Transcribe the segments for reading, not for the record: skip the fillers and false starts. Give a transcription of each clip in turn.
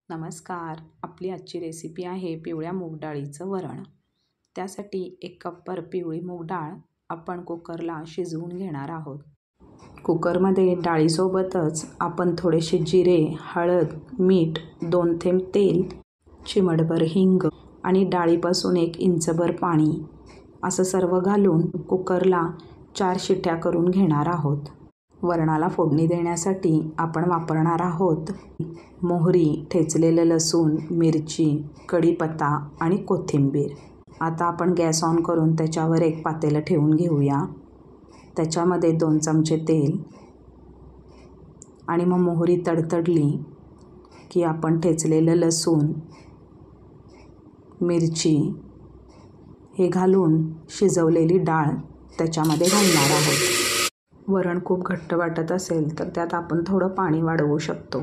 नमस्कार. आपली आजची रेसिपी आहे पिवळ्या मूग डाळीचं वरण. त्यासाठी 1 कपभर पिवळी मूग डाळ आपण कुकरला शिजवून घेणार आहोत. कुकरमध्ये डाळीसोबतच आपण थोडेसे जिरे, हळद, मीठ, 2 थेंब तेल, चिमटभर हिंग आणि डाळीपासून 1 इंचभर पाणी असं सर्व घालून कुकरला 4 शिट्या करून घेणार आहोत. वरणाला फोडणी देण्यासाठी आपण वापरणार आहोत मोहरी, ठेचलेलं लसूण, मिरची, कढीपत्ता आणि कोथिंबीर. आता आपण गॅस ऑन करून त्याच्यावर 1 पातेलं ठेवून घेऊया. त्याच्यामध्ये 2 चमचे तेल आणि मग मोहरी तडतडली की आपण ठेचलेलं लसूण, मिरची हे घालून शिजवलेली डाळ त्याच्यामध्ये घालणार आहोत. वरण खूप घट्ट वाटत असेल तर त्यात आपण थोडं पाणी वाढवू शकतो.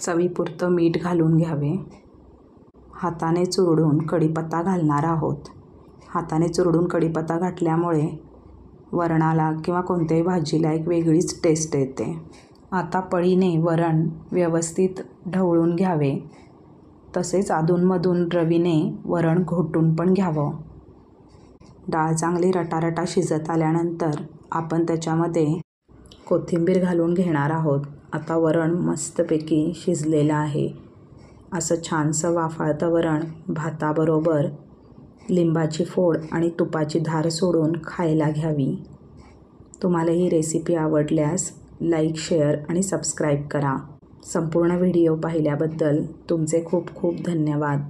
चवीपुरतं मीठ घालून घ्यावे. हाताने चुरडून कढीपत्ता घालणार आहोत. हाताने चुरडून कढीपत्ता घातल्यामुळे वरणाला किंवा कोणत्याही भाजीला एक वेगळीच टेस्ट येते. आता पळीने वरण व्यवस्थित ढवळून घ्यावे. तसेच अधूनमधून रवीने वरण घोटून पण घ्यावं. डाळ चांगली रटारटा शिजत आल्यानंतर आपण त्याच्यामध्ये कोथिंबीर घालून घेणार आहोत. आता वरण मस्तपैकी शिजलेलं आहे. असं छानसं वाफाळतं वरण भाताबरोबर लिंबाची फोड आणि तुपाची धार सोडून खायला घ्यावी. तुम्हाला ही रेसिपी आवडल्यास लाईक, शेअर आणि सबस्क्राईब करा. संपूर्ण व्हिडिओ पाहिल्याबद्दल तुमचे खूप खूप धन्यवाद.